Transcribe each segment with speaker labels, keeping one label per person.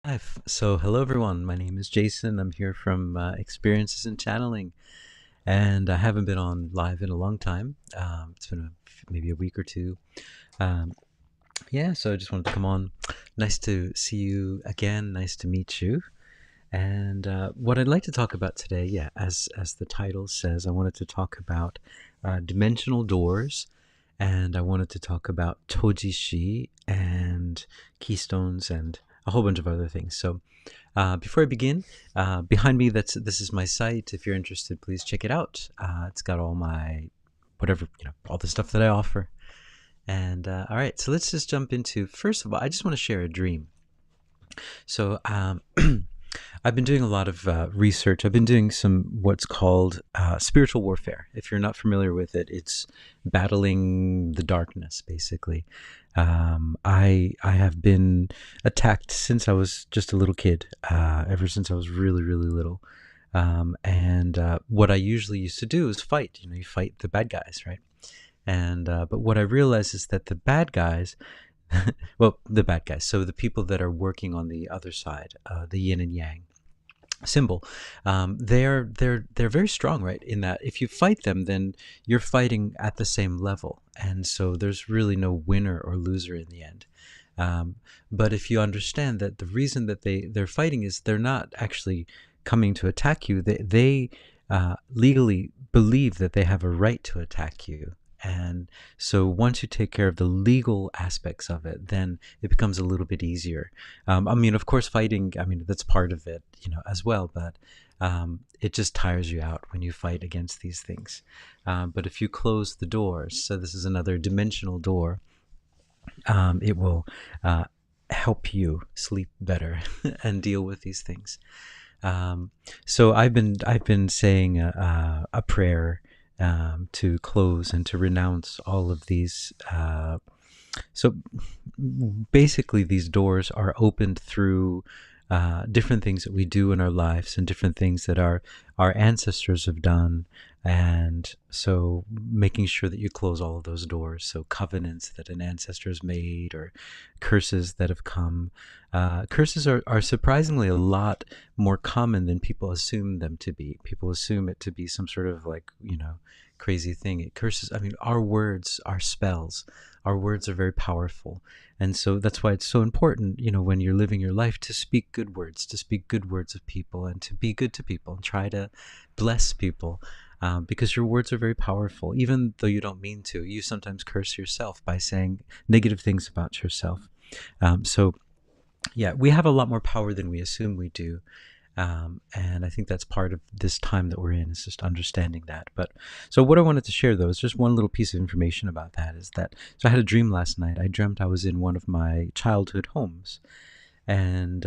Speaker 1: Live. So, hello everyone. My name is Jason. I'm here from Experiences in Channeling, and I haven't been on live in a long time. It's been maybe a week or two. Um, yeah, so I just wanted to come on. Nice to see you again. Nice to meet you. And what I'd like to talk about today, yeah, as the title says, I wanted to talk about dimensional doors, and I wanted to talk about Tojishi and Keystones and a whole bunch of other things. So before I begin, behind me, this is my site. If you're interested, please check it out. It's got all my whatever, all the stuff that I offer. And all right, so let's just jump into. First of all, I just want to share a dream. So I've been doing a lot of research. I've been doing some what's called spiritual warfare. If you're not familiar with it, it's battling the darkness, basically. I have been attacked since I was just a little kid, ever since I was really, really little. And what I usually used to do is fight. You fight the bad guys, right? And but what I realized is that the bad guys, well, the bad guys, so the people that are working on the other side, the yin and yang symbol, they're very strong, right? In that if you fight them, then you're fighting at the same level, and so there's really no winner or loser in the end. Um, but if you understand that the reason that they're fighting is they're not actually coming to attack you, they legally believe that they have a right to attack you. And so once you take care of the legal aspects of it, then it becomes a little bit easier. I mean, of course, fighting, I mean, that's part of it, as well, but it just tires you out when you fight against these things. But if you close the doors, so this is another dimensional door, it will help you sleep better and deal with these things. So I've been saying a prayer to close and to renounce all of these. So basically, these doors are opened through different things that we do in our lives and different things that our ancestors have done. And so making sure that you close all of those doors. So covenants that an ancestor has made, or curses that have come. Curses are surprisingly a lot more common than people assume them to be. People assume it to be some sort of crazy thing. Curses, I mean, our words are spells. Our words are very powerful. And so that's why it's so important, when you're living your life, to speak good words, of people, and to be good to people and try to bless people. Because your words are very powerful. Even though you don't mean to, you sometimes curse yourself by saying negative things about yourself. So yeah, we have a lot more power than we assume we do. And I think that's part of this time that we're in, is just understanding that. But so what I wanted to share, though, is just one little piece of information about that, is that, so I had a dream last night. I dreamt I was in one of my childhood homes. And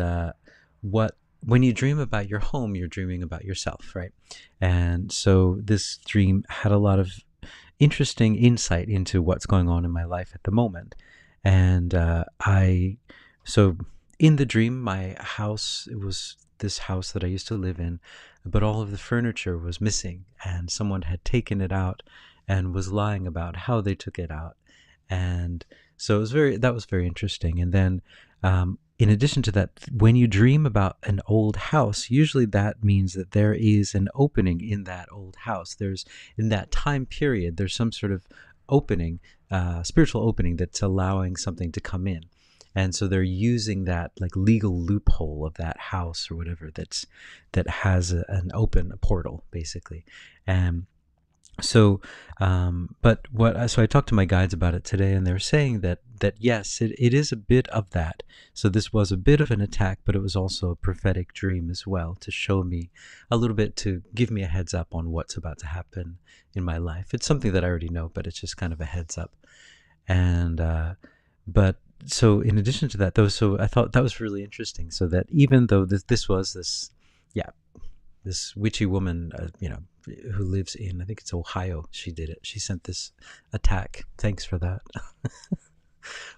Speaker 1: when you dream about your home, you're dreaming about yourself, right? And so this dream had a lot of interesting insight into what's going on in my life at the moment. And so in the dream, my house, it was this house that I used to live in, but all of the furniture was missing, and someone had taken it out and was lying about how they took it out. And so that was very interesting. And then in addition to that, when you dream about an old house, usually that means that there is an opening in that old house. In that time period, there's some sort of opening, spiritual opening, that's allowing something to come in. And so they're using that legal loophole of that house or whatever that has a portal, basically. And so, so I talked to my guides about it today, and they're saying that yes, it is a bit of that. So this was a bit of an attack, but it was also a prophetic dream as well, to show me a little bit, to give me a heads up on what's about to happen in my life. It's something that I already know, but it's just kind of a heads up. And but so in addition to that, though, so I thought that was really interesting. So that even though this was this witchy woman, who lives in, I think it's Ohio, she did it. She sent this attack. Thanks for that.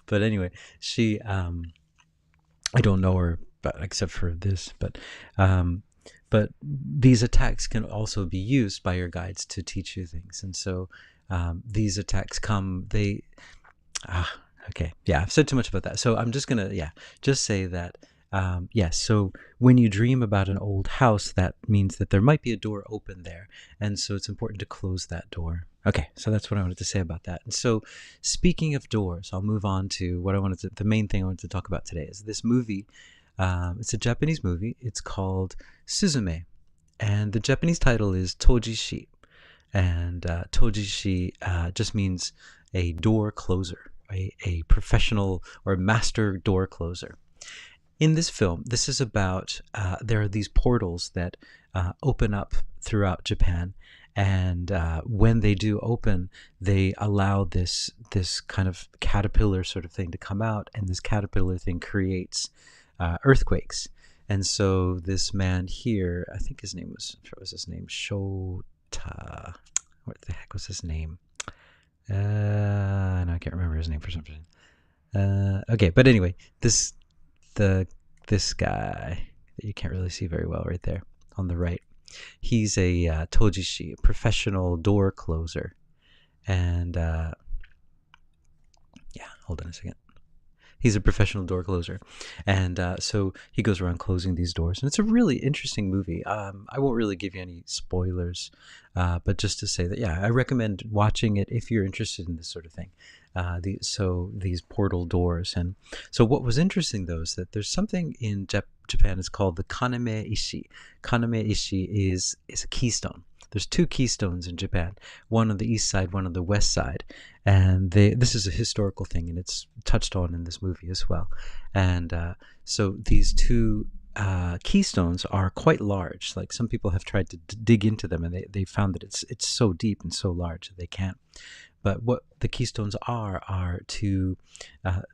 Speaker 1: But anyway, she, I don't know her, but except for this, but these attacks can also be used by your guides to teach you things. And so these attacks come, okay, yeah, I've said too much about that. So I'm just gonna, just say that Yes, so when you dream about an old house, that means that there might be a door open there. And so it's important to close that door. Okay, so that's what I wanted to say about that. And so, speaking of doors, I'll move on to what I wanted to, the main thing I wanted to talk about today is this movie. It's a Japanese movie. It's called Suzume. And the Japanese title is Tojishi. And Tojishi just means a door closer, a professional or master door closer. In this film, this is about there are these portals that open up throughout Japan, and when they do open, they allow this kind of caterpillar sort of thing to come out, and this caterpillar thing creates earthquakes. And so this man here, I think his name was, what was his name? Shota. What the heck was his name? No, I can't remember his name for some reason. Okay, but anyway, this guy that you can't really see very well right there on the right, he's a tojishi, a professional door closer. And yeah, hold on a second. He's a professional door closer, and so he goes around closing these doors, and it's a really interesting movie. I won't really give you any spoilers, but just to say that, yeah, I recommend watching it if you're interested in this sort of thing. These portal doors, and so what was interesting though is that there's something in Japan. It's called the kaname ishi. Kaname ishi is a keystone. There's two keystones in Japan, one on the east side, one on the west side, and this is a historical thing, and it's touched on in this movie as well. And so these two keystones are quite large. Like, some people have tried to dig into them, and they found that it's so deep and so large that they can't. But what the keystones are to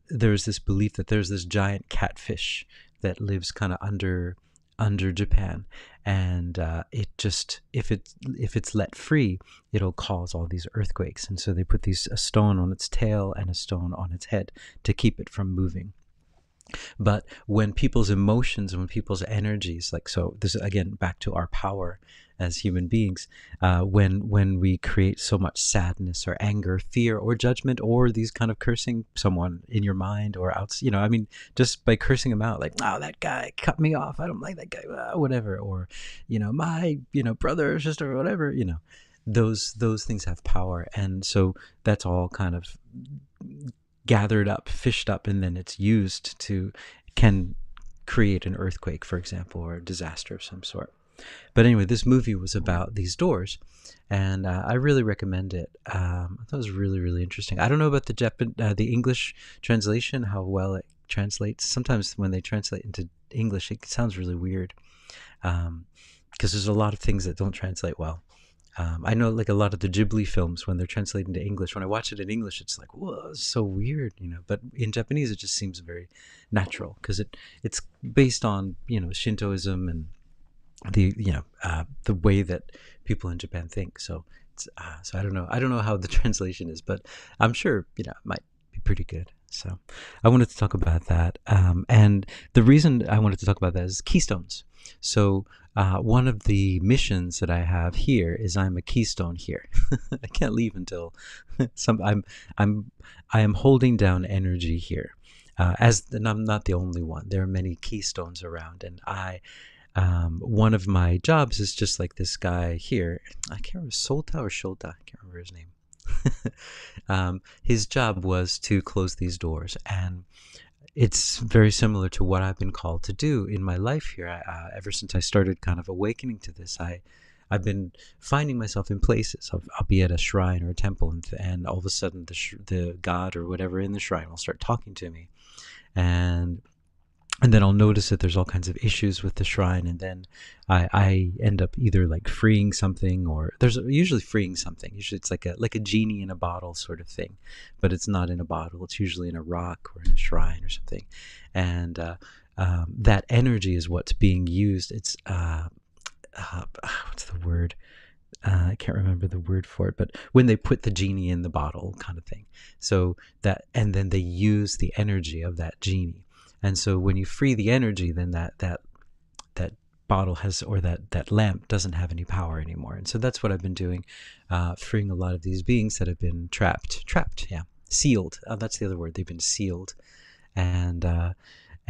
Speaker 1: there's this belief that there's this giant catfish that lives kind of under Japan, and it just, if it's let free, it'll cause all these earthquakes. And so they put a stone on its tail and a stone on its head to keep it from moving. But when people's emotions and when people's energies, like, so this is again back to our power as human beings, when we create so much sadness or anger, fear or judgment, or these kind of cursing someone in your mind or out, I mean, just by cursing them out, like, oh, that guy cut me off, I don't like that guy, whatever, or my brother or sister or whatever, those things have power. And so that's all kind of gathered up, fished up, and then it's used can create an earthquake, for example, or a disaster of some sort. But anyway, this movie was about these doors, and I really recommend it. I thought it was really, really interesting. I don't know about the English translation, how well it translates. Sometimes when they translate into English, it sounds really weird, because there's a lot of things that don't translate well. I know, like, a lot of the Ghibli films, when they're translated into English, when I watch it in English, it's like, whoa, it's so weird, But in Japanese, it just seems very natural, because it's based on Shintoism and the way that people in Japan think. So so I don't know how the translation is, but I'm sure it might be pretty good. So I wanted to talk about that, and the reason I wanted to talk about that is Keystones. So one of the missions that I have here is I'm a keystone here. I can't leave until I am holding down energy here. And I'm not the only one. There are many keystones around, and one of my jobs is just like this guy here. I can't remember, Solta or Shota. I can't remember his name. His job was to close these doors, and it's very similar to what I've been called to do in my life here. Ever since I started kind of awakening to this, I've been finding myself in places. I'll be at a shrine or a temple, and all of a sudden the god or whatever in the shrine will start talking to me, and then I'll notice that there's all kinds of issues with the shrine, and then I end up either like freeing something, or there's usually freeing something. Usually it's like a genie in a bottle sort of thing, but it's not in a bottle. It's usually in a rock or in a shrine or something, and that energy is what's being used. It's what's the word? I can't remember the word for it, but when they put the genie in the bottle, kind of thing. So that, and then they use the energy of that genie. And so when you free the energy, then that bottle has, or that lamp doesn't have any power anymore. And so that's what I've been doing, freeing a lot of these beings that have been trapped, yeah, sealed. That's the other word. They've been sealed, and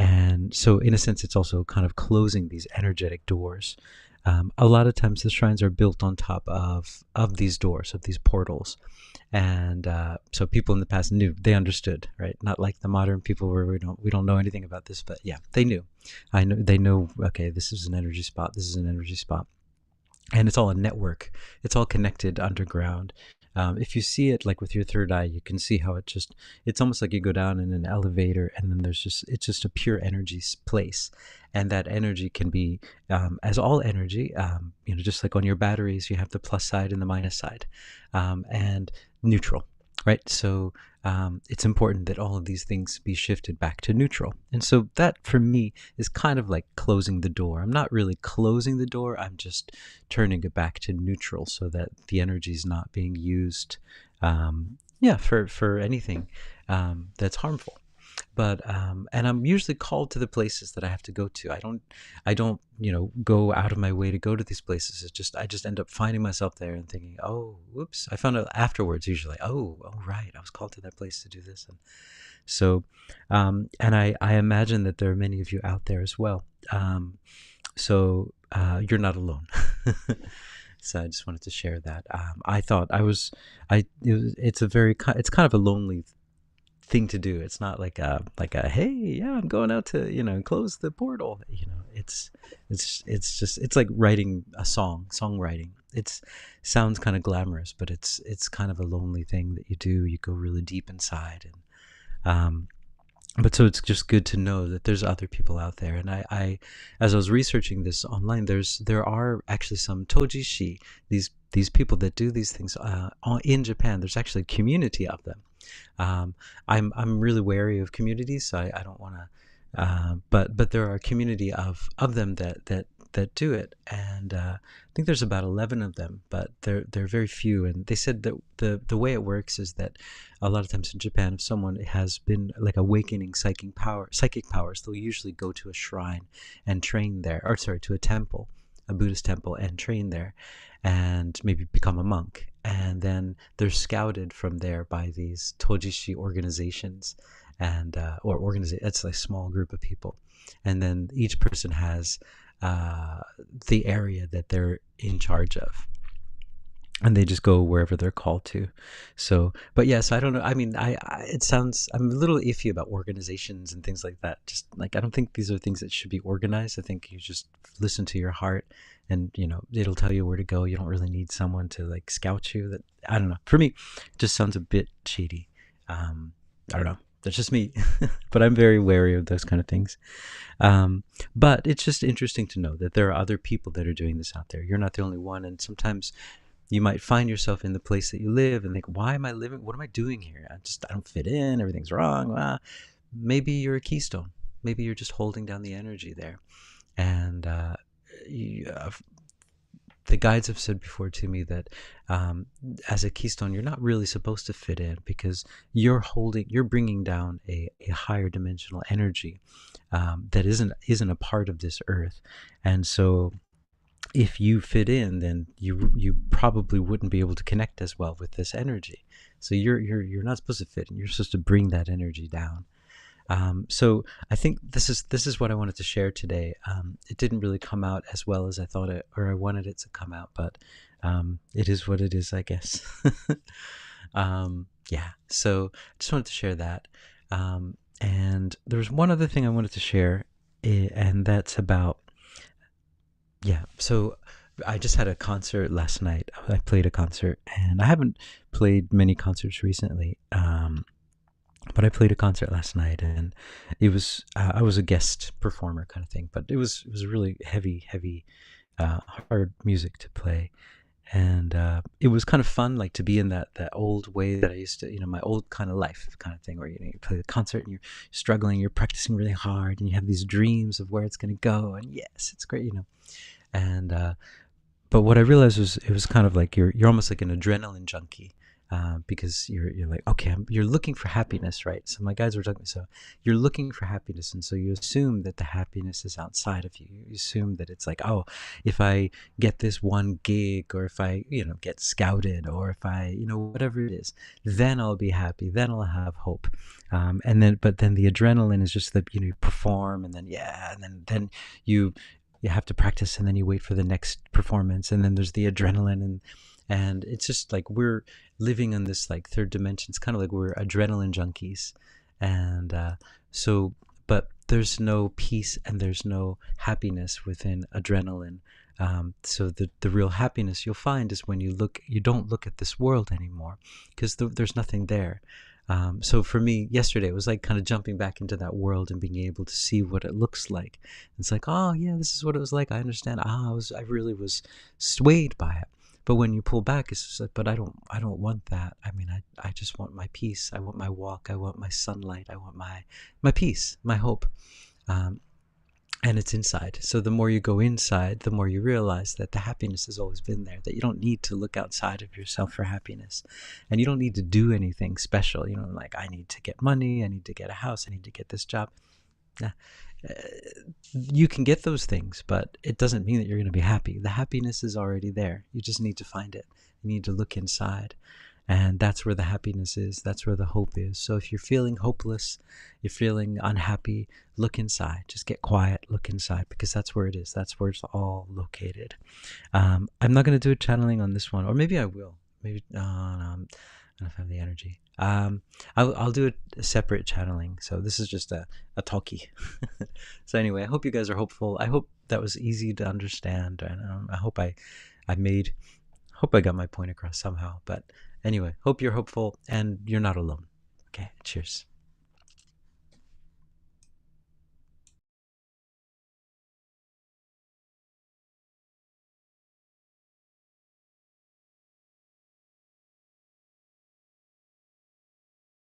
Speaker 1: And so in a sense, it's also kind of closing these energetic doors. A lot of times the shrines are built on top of these doors, of these portals. And so people in the past knew, they understood, right? Not like the modern people where we don't know anything about this, but yeah, they knew. I know they know. Okay, this is an energy spot. This is an energy spot, and it's all a network. It's all connected underground. If you see it like with your third eye, you can see how it's almost like you go down in an elevator, and then it's just a pure energy place. And that energy can be, as all energy, just like on your batteries, you have the plus side and the minus side, and neutral, right? So it's important that all of these things be shifted back to neutral. And so that for me is kind of like closing the door. I'm not really closing the door, I'm just turning it back to neutral so that the energy is not being used, for anything that's harmful. But and I'm usually called to the places that I have to go to. I don't go out of my way to go to these places. It's just I just end up finding myself there and thinking, oh, whoops. I found out afterwards usually, oh right, I was called to that place to do this. And so and I imagine that there are many of you out there as well. So you're not alone. So I just wanted to share that. I thought I was it's it's kind of a lonely thing to do. It's not like a hey, yeah, I'm going out to close the portal. It's like writing a songwriting. It sounds kind of glamorous, but it's kind of a lonely thing that you do. You go really deep inside, and but so it's just good to know that there's other people out there. And I as I was researching this online, there are actually some tojishi, these people that do these things in Japan. There's actually a community of them. I'm really wary of communities, so I don't want to. But there are a community of them that do it, and I think there's about 11 of them, but they're very few. And they said that the way it works is that a lot of times in Japan, if someone has been like awakening psychic powers, they'll usually go to a shrine and train there, or sorry, to a temple, a Buddhist temple, and train there, and maybe become a monk. And then they're scouted from there by these tojishi organizations, and it's like a small group of people, and then each person has the area that they're in charge of, and they just go wherever they're called to. So, but yes, I don't know. I mean, I'm a little iffy about organizations and things like that. Just like, I don't think these are things that should be organized. I think you just listen to your heart, and it'll tell you where to go. You don't really need someone to like scout you. That, I don't know. For me, it just sounds a bit shady. I don't know. That's just me, but I'm very wary of those kind of things. But it's just interesting to know that there are other people that are doing this out there. You're not the only one, and sometimes you might find yourself in the place that you live and think, why am I living? What am I doing here? I don't fit in. Everything's wrong. Maybe you're a keystone. Maybe you're just holding down the energy there. And the guides have said before to me that as a keystone, you're not really supposed to fit in, because you're bringing down a higher dimensional energy that isn't a part of this earth. And so if you fit in, then you probably wouldn't be able to connect as well with this energy. So you're not supposed to fit in. You're supposed to bring that energy down. So I think this is what I wanted to share today. It didn't really come out as well as I thought it, or I wanted it to come out, but it is what it is, I guess. Yeah. So I just wanted to share that. And there's one other thing I wanted to share, and that's about, yeah. So I just had a concert last night. I played a concert, and I haven't played many concerts recently. But I played a concert last night, and it was I was a guest performer kind of thing, but it was really heavy, hard music to play, and it was kind of fun, like to be in that old way that I used to, my old kind of life kind of thing, where you play the concert and you're struggling, you're practicing really hard, and you have these dreams of where it's going to go, and yes, it's great, and but what I realized was it was kind of like you're almost like an adrenaline junkie. because you're like, okay, you're looking for happiness, right? So my guides were talking. So you're looking for happiness, and so you assume that the happiness is outside of you. You assume that it's like, oh, if I get this one gig, or if I, get scouted, or if I, whatever it is, then I'll be happy. Then I'll have hope. But then the adrenaline is just that, you perform, and then yeah, and then you have to practice, and then you wait for the next performance, and then there's the adrenaline, and it's just like we're living in this like third dimension. It's kind of like we're adrenaline junkies, and so but there's no peace and there's no happiness within adrenaline. So the real happiness you'll find is when you don't look at this world anymore, because there's nothing there. So for me, yesterday, it was like kind of jumping back into that world and being able to see what it looks like. It's like, oh yeah, this is what it was like. I understand. I really was swayed by it. But when you pull back, it's just like, but I don't want that. I mean, I just want my peace. I want my walk. I want my sunlight. I want my peace, my hope. Um, and it's inside. So the more you go inside, the more you realize that the happiness has always been there, that you don't need to look outside of yourself for happiness, and you don't need to do anything special, like I need to get money, I need to get a house, I need to get this job. Nah. You can get those things, but it doesn't mean that you're going to be happy. The happiness is already there. You just need to find it. You need to look inside. And that's where the happiness is. That's where the hope is. So if you're feeling hopeless, you're feeling unhappy, look inside. Just get quiet, look inside, because that's where it is. That's where it's all located. I'm not going to do a channeling on this one, or maybe I will. Maybe, no, I don't know if I have the energy. I'll do a separate channeling. So this is just a talkie. So anyway, I hope you guys are hopeful. I hope that was easy to understand, and I hope I got my point across somehow. But anyway, hope you're hopeful and you're not alone. Okay, cheers.